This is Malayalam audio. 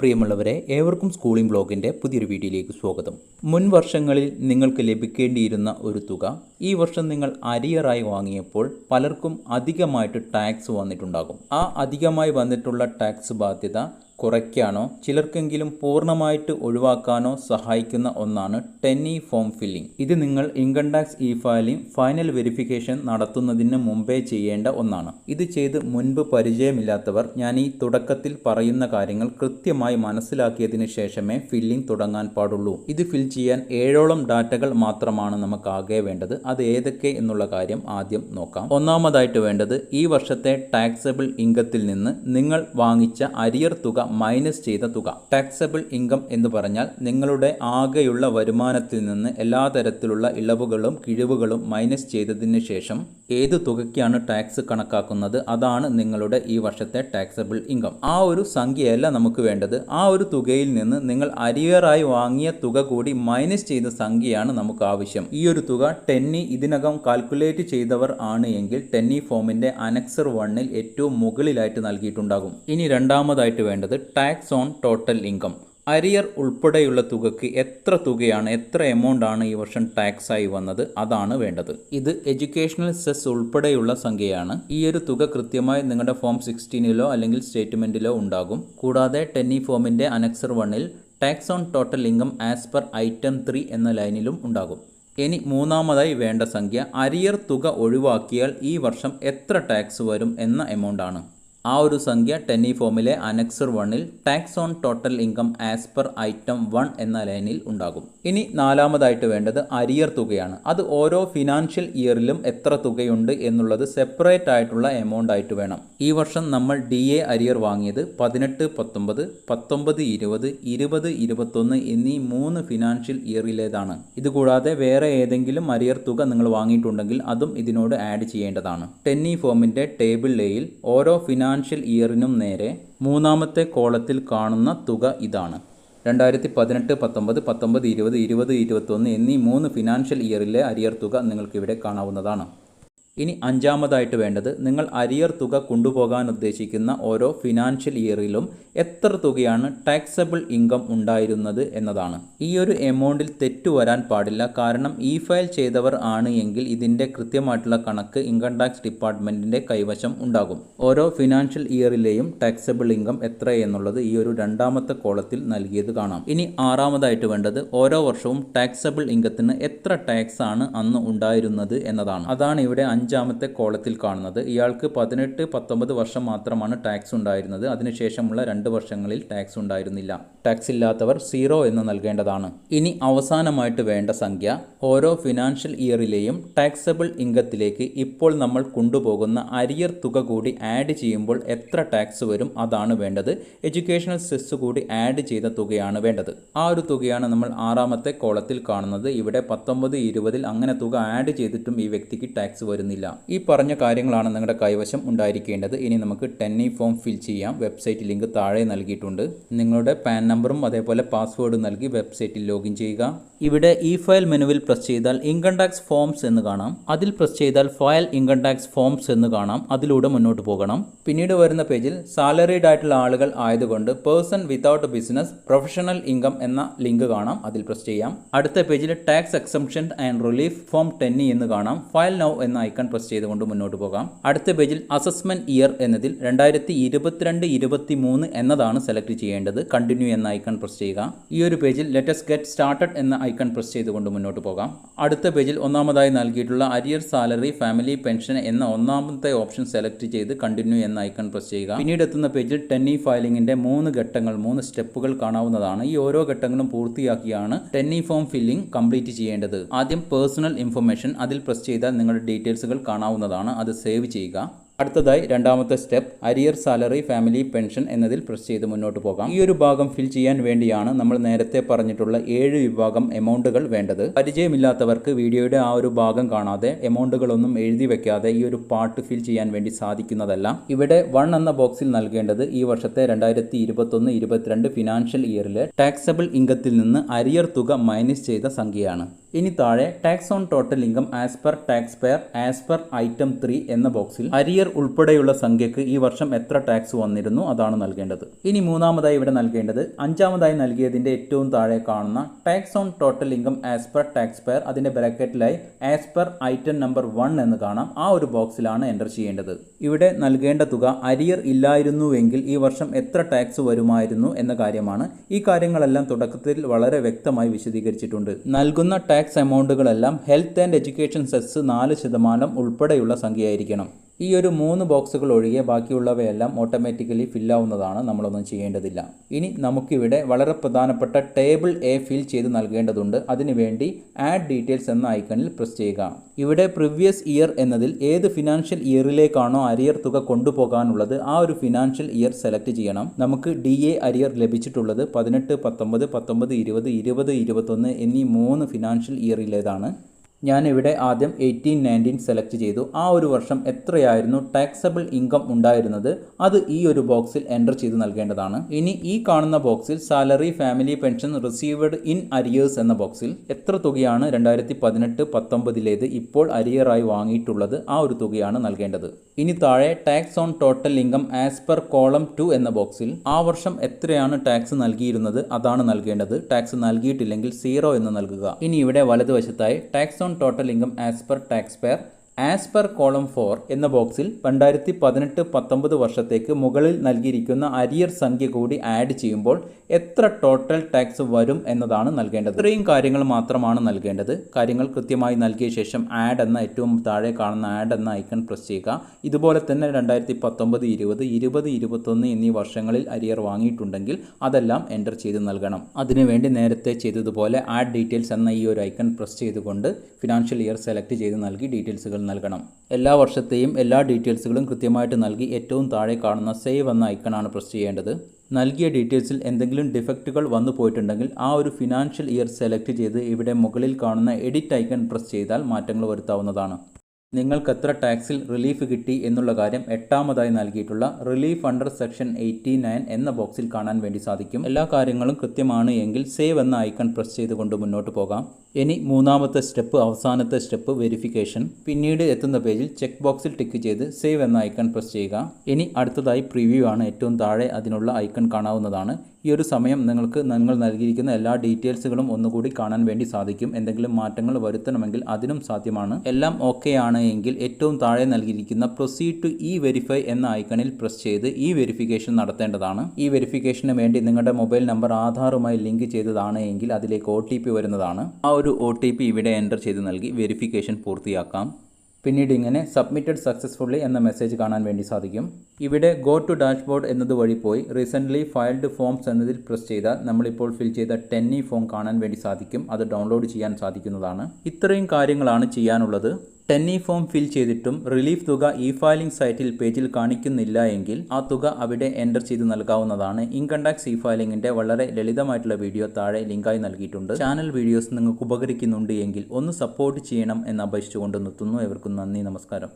പ്രിയമുള്ളവരെ, ഏവർക്കും സ്കൂളിംഗ് ബ്ലോഗിൻ്റെ പുതിയൊരു വീഡിയോയിലേക്ക് സ്വാഗതം. മുൻ വർഷങ്ങളിൽ നിങ്ങൾക്ക് ലഭിക്കേണ്ടിയിരുന്ന ഒരു തുക ഈ വർഷം നിങ്ങൾ അരിയറായി വാങ്ങിയപ്പോൾ പലർക്കും അധികമായിട്ട് ടാക്സ് വന്നിട്ടുണ്ടാകും. ആ അധികമായി വന്നിട്ടുള്ള ടാക്സ് ബാധ്യത കുറയ്ക്കാനോ ചിലർക്കെങ്കിലും പൂർണ്ണമായിട്ട് ഒഴിവാക്കാനോ സഹായിക്കുന്ന ഒന്നാണ് 10E ഫോം ഫില്ലിംഗ്. ഇത് നിങ്ങൾ income tax E filing final verification നടത്തുന്നതിന് മുമ്പേ ചെയ്യേണ്ട ഒന്നാണ്. ഇത് ചെയ്ത് മുൻപ് പരിചയമില്ലാത്തവർ ഞാൻ ഈ തുടക്കത്തിൽ പറയുന്ന കാര്യങ്ങൾ കൃത്യമായി മനസ്സിലാക്കിയതിന് ശേഷമേ ഫില്ലിംഗ് തുടങ്ങാൻ പാടുള്ളൂ. ഇത് ഫിൽ ചെയ്യാൻ 7ഓളം ഡാറ്റകൾ മാത്രമാണ് നമുക്ക് ആകെ വേണ്ടത്. അത് ഏതൊക്കെ എന്നുള്ള കാര്യം ആദ്യം നോക്കാം. ഒന്നാമതായിട്ട് വേണ്ടത് ഈ വർഷത്തെ ടാക്സബിൾ ഇൻകത്തിൽ നിന്ന് നിങ്ങൾ വാങ്ങിച്ച അരിയർ തുക മൈനസ് ചെയ്ത തുക. ടാക്സബിൾ ഇൻകം എന്ന് പറഞ്ഞാൽ നിങ്ങളുടെ ആകെയുള്ള വരുമാനത്തിൽ നിന്ന് എല്ലാ തരത്തിലുള്ള ഇളവുകളും കിഴിവുകളും മൈനസ് ചെയ്തതിന് ശേഷം ഏത് തുകയ്ക്കാണ് ടാക്സ് കണക്കാക്കുന്നത് അതാണ് നിങ്ങളുടെ ഈ വർഷത്തെ ടാക്സബിൾ ഇൻകം. ആ ഒരു സംഖ്യയല്ല നമുക്ക് വേണ്ടത്. ആ ഒരു തുകയിൽ നിന്ന് നിങ്ങൾ അരിയറായി വാങ്ങിയ തുക കൂടി മൈനസ് ചെയ്ത സംഖ്യയാണ് നമുക്ക് ആവശ്യം. ഈ ഒരു തുക 10E ഇതിനകം കാൽക്കുലേറ്റ് ചെയ്തവർ ആണ് എങ്കിൽ 10E ഫോമിന്റെ അനക്സർ 1ൽ ഏറ്റവും മുകളിലായിട്ട് നൽകിയിട്ടുണ്ടാകും. ഇനി രണ്ടാമതായിട്ട് വേണ്ടത് tax on total income. Arrear ഉൾപ്പെടെയുള്ള തുകയ്ക്ക് എത്ര തുകയാണ്, എത്ര എമൗണ്ട് ആണ് ഈ വർഷം ടാക്സ് ആയി വന്നത് അതാണ് വേണ്ടത്. ഇത് എഡ്യൂക്കേഷണൽ സെസ് ഉൾപ്പെടെയുള്ള സംഖ്യയാണ്. ഈ ഒരു തുക കൃത്യമായി നിങ്ങളുടെ ഫോം 16ലോ അല്ലെങ്കിൽ സ്റ്റേറ്റ്മെന്റിലോ ഉണ്ടാകും. കൂടാതെ 10E ഫോമിന്റെ അനക്സർ 1ൽ tax on total income as per item 3 എന്ന ലൈനിലും ഉണ്ടാകും. ഇനി മൂന്നാമതായി വേണ്ട സംഖ്യ അരിയർ തുക ഒഴിവാക്കിയാൽ ഈ വർഷം എത്ര ടാക്സ് വരും എന്ന എമൗണ്ട് ആണ്. ആ ഒരു സംഖ്യ 10E ഫോമിലെ അനക്സർ 1ൽ tax on total income as per item 1 എന്ന ലൈനിൽ ഉണ്ടാകും. ഇനി നാലാമതായിട്ട് വേണ്ടത് അരിയർ തുകയാണ്. അത് ഓരോ ഫിനാൻഷ്യൽ ഇയറിലും എത്ര തുകയുണ്ട് എന്നുള്ളത് സെപ്പറേറ്റ് ആയിട്ടുള്ള എമൗണ്ട് ആയിട്ട് വേണം. ഈ വർഷം നമ്മൾ DA അരിയർ വാങ്ങിയത് 18, 19, 19, 20, 20, 21 എന്നീ 3 ഫിനാൻഷ്യൽ ഇയറിലേതാണ്. ഇതുകൂടാതെ വേറെ ഏതെങ്കിലും അരിയർ തുക നിങ്ങൾ വാങ്ങിയിട്ടുണ്ടെങ്കിൽ അതും ഇതിനോട് ആഡ് ചെയ്യേണ്ടതാണ്. 10E ഫോമിന്റെ ടേബിൾ എയിൽ ഓരോ ഫിനാൻഷ്യൽ ഇയറിനും നേരെ മൂന്നാമത്തെ കോളത്തിൽ കാണുന്ന തുക ഇതാണ്. 2018, 19, 19, 20, 20, 21 എന്നീ 3 ഫിനാൻഷ്യൽ ഇയറിലെ അരിയർ തുക നിങ്ങൾക്ക് ഇവിടെ കാണാവുന്നതാണ്. ഇനി അഞ്ചാമതായിട്ട് വേണ്ടത് നിങ്ങൾ അരിയർ തുക കൊണ്ടുപോകാൻ ഉദ്ദേശിക്കുന്ന ഓരോ ഫിനാൻഷ്യൽ ഇയറിലും എത്ര തുകയാണ് ടാക്സബിൾ ഇൻകം ഉണ്ടായിരുന്നത് എന്നതാണ്. ഈ ഒരു എമൗണ്ടിൽ തെറ്റു വരാൻ പാടില്ല. കാരണം ഇ ഫയൽ ചെയ്തവർ ആണ് എങ്കിൽ ഇതിൻ്റെ കൃത്യമായിട്ടുള്ള കണക്ക് ഇൻകം ടാക്സ് ഡിപ്പാർട്ട്മെൻറ്റിൻ്റെ കൈവശം ഉണ്ടാകും. ഓരോ ഫിനാൻഷ്യൽ ഇയറിലെയും ടാക്സബിൾ ഇൻകം എത്ര എന്നുള്ളത് ഈ ഒരു രണ്ടാമത്തെ കോളത്തിൽ നൽകിയത് കാണാം. ഇനി ആറാമതായിട്ട് വേണ്ടത് ഓരോ വർഷവും ടാക്സബിൾ ഇൻകത്തിന് എത്ര ടാക്സ് ആണ് അന്ന് ഉണ്ടായിരുന്നത് എന്നതാണ്. അതാണ് ഇവിടെ അഞ്ചാമത്തെ കോളത്തിൽ കാണുന്നത്. ഇയാൾക്ക് 18, 19 വർഷം മാത്രമാണ് ടാക്സ് ഉണ്ടായിരുന്നത്. അതിനുശേഷമുള്ള 2 വർഷങ്ങളിൽ ടാക്സ് ഉണ്ടായിരുന്നില്ല. ടാക്സ് ഇല്ലാത്തവർ 0 എന്ന് നൽകേണ്ടതാണ്. ഇനി അവസാനമായിട്ട് വേണ്ട സംഖ്യ ഓരോ ഫിനാൻഷ്യൽ ഇയറിലെയും ടാക്സബിൾ ഇൻകത്തിലേക്ക് ഇപ്പോൾ നമ്മൾ കൊണ്ടുപോകുന്ന അരിയർ തുക കൂടി ആഡ് ചെയ്യുമ്പോൾ എത്ര ടാക്സ് വരും അതാണ് വേണ്ടത്. എഡ്യൂക്കേഷണൽ സെസ് കൂടി ആഡ് ചെയ്ത തുകയാണ് വേണ്ടത്. ആ ഒരു തുകയാണ് നമ്മൾ ആറാമത്തെ കോളത്തിൽ കാണുന്നത്. ഇവിടെ 19, 20 അങ്ങനെ തുക ആഡ് ചെയ്തിട്ടും ഈ വ്യക്തിക്ക് ടാക്സ് വരുന്നില്ല. ഈ പറഞ്ഞ കാര്യങ്ങളാണ് നിങ്ങളുടെ കൈവശം ഉണ്ടായിരിക്കേണ്ടത്. ഇനി നമുക്ക് 10E ഫോം ഫിൽ ചെയ്യാം. വെബ്സൈറ്റ് ലിങ്ക് താഴെ നൽകിയിട്ടുണ്ട്. നിങ്ങളുടെ പാൻ നമ്പറും അതേപോലെ പാസ്വേഡ് നൽകി വെബ്സൈറ്റിൽ ലോഗിൻ ചെയ്യുക. ഇവിടെ ഇ ഫയൽ മെനുവിൽ പ്രസ് ചെയ്താൽ ഇൻകം ടാക്സ് ഫോംസ് എന്ന് കാണാം. അതിൽ പ്രസ് ചെയ്താൽ ഫയൽ ഇൻകം ടാക്സ് ഫോംസ് എന്ന് കാണാം. അതിലൂടെ മുന്നോട്ട് പോകണം. പിന്നീട് വരുന്ന പേജിൽ സാലറീഡ് ആയിട്ടുള്ള ആളുകൾ ആയതുകൊണ്ട് person without business professional income എന്ന ലിങ്ക് കാണാം. അതിൽ പ്രസ് ചെയ്യാം. അടുത്ത പേജിൽ tax exemption and relief form 10E എന്ന് കാണാം. ഫയൽ നൗ എന്ന ഐക്കൺ പ്രസ് ചെയ്തുകൊണ്ട് മുന്നോട്ട് പോകാം. അടുത്ത പേജിൽ അസസ്മെന്റ് ഇയർ എന്നതിൽ 2022, 23 എന്നതാണ് സെലക്ട് ചെയ്യേണ്ടത്. കണ്ടിന്യൂ എന്ന ഐക്കൺ പ്രസ് ചെയ്യുക. ഈ ഒരു പേജിൽ ലെറ്റസ് ഗെറ്റ് സ്റ്റാർട്ടഡ് എന്ന ഐക്കൺ പ്രസ് ചെയ്തുകൊണ്ട് മുന്നോട്ട് പോകാം. അടുത്ത പേജിൽ ഒന്നാമതായി നൽകിയിട്ടുള്ള അരിയർ സാലറി ഫാമിലി പെൻഷൻ എന്ന ഒന്നാമത്തെ ഓപ്ഷൻ സെലക്ട് ചെയ്ത് കണ്ടിന്യൂ എന്ന ഐക്കൺ പ്രസ് ചെയ്യുക. പിന്നീട് എത്തുന്ന പേജിൽ 10E ഫയലിംഗിന്റെ 3 ഘട്ടങ്ങൾ 3 സ്റ്റെപ്പുകൾ കാണാവുന്നതാണ്. ഈ ഓരോ ഘട്ടങ്ങളും പൂർത്തിയാക്കിയാണ് 10E ഫോം ഫില്ലിംഗ് കംപ്ലീറ്റ് ചെയ്യേണ്ടത്. ആദ്യം പേഴ്സണൽ ഇൻഫർമേഷൻ അതിൽ പ്രസ് ചെയ്താൽ നിങ്ങളുടെ ഡീറ്റെയിൽസുകൾ കാണാവുന്നതാണ്. അത് സേവ് ചെയ്യുക. അടുത്തതായി രണ്ടാമത്തെ step arrear salary family pension എന്നതിൽ പ്രസ് ചെയ്ത് മുന്നോട്ട് പോകാം. ഈ ഒരു ഭാഗം ഫിൽ ചെയ്യാൻ വേണ്ടിയാണ് നമ്മൾ നേരത്തെ പറഞ്ഞിട്ടുള്ള 7 വിഭാഗം എമൗണ്ടുകൾ വേണ്ടത്. പരിചയമില്ലാത്തവർക്ക് വീഡിയോയുടെ ആ ഒരു ഭാഗം കാണാതെ എമൗണ്ടുകളൊന്നും എഴുതി വെക്കാതെ ഈ ഒരു പാർട്ട് ഫിൽ ചെയ്യാൻ വേണ്ടി സാധിക്കുന്നതല്ല. ഇവിടെ 1 എന്ന ബോക്സിൽ നൽകേണ്ടത് ഈ വർഷത്തെ 2021-22 ഫിനാൻഷ്യൽ ഇയറിലെ ടാക്സബിൾ ഇൻകത്തിൽ നിന്ന് അരിയർ തുക മൈനസ് ചെയ്ത സംഖ്യയാണ്. ഇനി താഴെ tax on total income as per tax payer as per item 3 എന്ന ബോക്സിൽ അരിയർ ഉൾപ്പെടെയുള്ള സംഖ്യക്ക് ഈ വർഷം എത്ര ടാക്സ് വന്നിരുന്നു അതാണ് നൽകേണ്ടത്. ഇനി മൂന്നാമതായി ഇവിടെ നൽകേണ്ടത് അഞ്ചാമതായി നൽകിയതിന്റെ ഏറ്റവും താഴെ കാണുന്ന tax on total income as per tax pair അതിന്റെ ബ്രാക്കറ്റിലായി ആസ് പെർ ഐറ്റം നമ്പർ 1 എന്ന് കാണാം. ആ ഒരു ബോക്സിലാണ് എൻ്റർ ചെയ്യേണ്ടത്. ഇവിടെ നൽകേണ്ട തുക അരിയർ ഇല്ലായിരുന്നുവെങ്കിൽ ഈ വർഷം എത്ര ടാക്സ് വരുമായിരുന്നു എന്ന കാര്യമാണ്. ഈ കാര്യങ്ങളെല്ലാം തുടക്കത്തിൽ വളരെ വ്യക്തമായി വിശദീകരിച്ചിട്ടുണ്ട്. നൽകുന്ന ടാക്സ് എമൗണ്ടുകളെല്ലാം ഹെൽത്ത് ആൻഡ് എഡ്യൂക്കേഷൻ സെസ് 4% ഉൾപ്പെടെയുള്ള സംഖ്യയായിരിക്കണം. ഈ ഒരു 3 ബോക്സുകൾ ഒഴികെ ബാക്കിയുള്ളവയെല്ലാം ഓട്ടോമാറ്റിക്കലി ഫില്ലാവുന്നതാണ്, നമ്മളൊന്നും ചെയ്യേണ്ടതില്ല. ഇനി നമുക്കിവിടെ വളരെ പ്രധാനപ്പെട്ട ടേബിൾ എ ഫിൽ ചെയ്ത് നൽകേണ്ടതുണ്ട്. അതിനുവേണ്ടി ആഡ് ഡീറ്റെയിൽസ് എന്ന ഐക്കണിൽ പ്രസ് ചെയ്യുക. ഇവിടെ പ്രീവിയസ് ഇയർ എന്നതിൽ ഏത് ഫിനാൻഷ്യൽ ഇയറിലേക്കാണോ അരിയർ തുക കൊണ്ടുപോകാനുള്ളത് ആ ഒരു ഫിനാൻഷ്യൽ ഇയർ സെലക്ട് ചെയ്യണം. നമുക്ക് DA അരിയർ ലഭിച്ചിട്ടുള്ളത് 18, 19, 19, 20, 20, 21 എന്നീ 3 ഫിനാൻഷ്യൽ ഇയറിലേതാണ്. ഞാനിവിടെ ആദ്യം 18-19 സെലക്ട് ചെയ്തു. ആ ഒരു വർഷം എത്രയായിരുന്നു ടാക്സബിൾ ഇൻകം ഉണ്ടായിരുന്നത് അത് ഈ ഒരു ബോക്സിൽ എൻ്റർ ചെയ്ത് നൽകേണ്ടതാണ്. ഇനി ഈ കാണുന്ന ബോക്സിൽ salary, family pension received in arrears എന്ന ബോക്സിൽ എത്ര തുകയാണ് 2018-19 ഇപ്പോൾ അരിയറായി വാങ്ങിയിട്ടുള്ളത് ആ ഒരു തുകയാണ് നൽകേണ്ടത്. ഇനി താഴെ tax on total income as per column 2 എന്ന ബോക്സിൽ ആ വർഷം എത്രയാണ് ടാക്സ് നൽകിയിരുന്നത് അതാണ് നൽകേണ്ടത്. ടാക്സ് നൽകിയിട്ടില്ലെങ്കിൽ 0 എന്ന് നൽകുക. ഇനി ഇവിടെ വലതുവശത്തായി tax on total income as per tax payer as per column 4 എന്ന ബോക്സിൽ 2018-19 വർഷത്തേക്ക് മുകളിൽ നൽകിയിരിക്കുന്ന അരിയർ സംഖ്യ കൂടി ആഡ് ചെയ്യുമ്പോൾ എത്ര ടോട്ടൽ ടാക്സ് വരും എന്നതാണ് നൽകേണ്ടത്. ഇത്രയും കാര്യങ്ങൾ മാത്രമാണ് നൽകേണ്ടത്. കാര്യങ്ങൾ കൃത്യമായി നൽകിയ ശേഷം ആഡ് എന്ന ഏറ്റവും താഴെ കാണുന്ന ആഡ് എന്ന ഐക്കൺ പ്രസ് ചെയ്യുക. ഇതുപോലെ തന്നെ 2019, 20, 20, 21 എന്നീ വർഷങ്ങളിൽ അരിയർ വാങ്ങിയിട്ടുണ്ടെങ്കിൽ അതെല്ലാം എൻ്റർ ചെയ്ത് നൽകണം. അതിനുവേണ്ടി നേരത്തെ ചെയ്തതുപോലെ ആഡ് ഡീറ്റെയിൽസ് എന്ന ഈ ഒരു ഐക്കൺ പ്രസ് ചെയ്തുകൊണ്ട് ഫിനാൻഷ്യൽ ഇയർ സെലക്ട് ചെയ്ത് നൽകി ഡീറ്റെയിൽസുകൾ നൽകണം. എല്ലാ വർഷത്തെയും എല്ലാ ഡീറ്റെയിൽസുകളും കൃത്യമായിട്ട് നൽകി ഏറ്റവും താഴെ കാണുന്ന സേവ് എന്ന ഐക്കണാണ് പ്രസ് ചെയ്യേണ്ടത്. നൽകിയ ഡീറ്റെയിൽസിൽ എന്തെങ്കിലും ഡിഫക്റ്റുകൾ വന്നു പോയിട്ടുണ്ടെങ്കിൽ ആ ഒരു ഫിനാൻഷ്യൽ ഇയർ സെലക്ട് ചെയ്ത് ഇവിടെ മുകളിൽ കാണുന്ന എഡിറ്റ് ഐക്കൺ പ്രസ് ചെയ്താൽ മാറ്റങ്ങൾ വരുത്താവുന്നതാണ്. നിങ്ങൾക്ക് എത്ര ടാക്സിൽ റിലീഫ് കിട്ടി എന്നുള്ള കാര്യം 8ാമതായി നൽകിയിട്ടുള്ള റിലീഫ് അണ്ടർ സെക്ഷൻ 89 എന്ന ബോക്സിൽ കാണാൻ വേണ്ടി സാധിക്കും. എല്ലാ കാര്യങ്ങളും കൃത്യമാണ് എങ്കിൽ സേവ് എന്ന ഐക്കൺ പ്രസ് ചെയ്തുകൊണ്ട് മുന്നോട്ട് പോകാം. ഇനി മൂന്നാമത്തെ സ്റ്റെപ്പ്, അവസാനത്തെ സ്റ്റെപ്പ് വെരിഫിക്കേഷൻ. പിന്നീട് എത്തുന്ന പേജിൽ ചെക്ക് ബോക്സിൽ ടിക്ക് ചെയ്ത് സേവ് എന്ന ഐക്കൺ പ്രസ് ചെയ്യുക. ഇനി അടുത്തതായി പ്രിവ്യൂ ആണ്. ഏറ്റവും താഴെ അതിനുള്ള ഐക്കൺ കാണാവുന്നതാണ്. ഈ ഒരു സമയം നിങ്ങൾക്ക് നിങ്ങൾ നൽകിയിരിക്കുന്ന എല്ലാ ഡീറ്റെയിൽസുകളും ഒന്നുകൂടി കാണാൻ വേണ്ടി സാധിക്കും. എന്തെങ്കിലും മാറ്റങ്ങൾ വരുത്തണമെങ്കിൽ അതിനും സാധ്യമാണ്. എല്ലാം ഓക്കെ ആണ് എങ്കിൽ ഏറ്റവും താഴെ നൽകിയിരിക്കുന്ന പ്രൊസീഡ് ടു വെരിഫൈ എന്ന ഐക്കണിൽ പ്രസ് ചെയ്ത് വെരിഫിക്കേഷൻ നടത്തേണ്ടതാണ്. ഈ വെരിഫിക്കേഷന് വേണ്ടി നിങ്ങളുടെ മൊബൈൽ നമ്പർ ആധാറുമായി ലിങ്ക് ചെയ്തതാണ് എങ്കിൽ അതിലേക്ക് OTP വരുന്നതാണ്. ആ ഒരു OTP ഇവിടെ എൻ്റർ ചെയ്ത് നൽകി വെരിഫിക്കേഷൻ പൂർത്തിയാക്കാം. പിന്നീട് ഇങ്ങനെ സബ്മിറ്റഡ് സക്സസ്ഫുള്ളി എന്ന മെസ്സേജ് കാണാൻ വേണ്ടി സാധിക്കും. ഇവിടെ ഗോ ടു ഡാഷ്ബോർഡ് എന്നത് വഴി പോയി റീസെൻ്റ്ലി ഫയൽഡ് ഫോംസ് എന്നതിൽ പ്രസ് ചെയ്താൽ നമ്മളിപ്പോൾ ഫിൽ ചെയ്ത 10E ഫോം കാണാൻ വേണ്ടി സാധിക്കും. അത് ഡൗൺലോഡ് ചെയ്യാൻ സാധിക്കുന്നതാണ്. ഇത്രയും കാര്യങ്ങളാണ് ചെയ്യാനുള്ളത്. 10E ഫോം ഫിൽ ചെയ്തിട്ടും റിലീഫ് തുക ഫയലിംഗ് സൈറ്റിൽ പേജിൽ കാണിക്കുന്നില്ല എങ്കിൽ ആ തുക അവിടെ എൻ്റർ ചെയ്ത് നൽകാവുന്നതാണ്. ഇൻകം ടാക്സ് ഫയലിംഗിൻ്റെ വളരെ ലളിതമായിട്ടുള്ള വീഡിയോ താഴെ ലിങ്കായി നൽകിയിട്ടുണ്ട്. ചാനൽ വീഡിയോസ് നിങ്ങൾക്ക് ഉപകരിക്കുന്നുണ്ട് എങ്കിൽ ഒന്ന് സപ്പോർട്ട് ചെയ്യണം എന്ന് അപേക്ഷിച്ചുകൊണ്ട് നിർത്തുന്നു. എവർക്കും നന്ദി, നമസ്കാരം.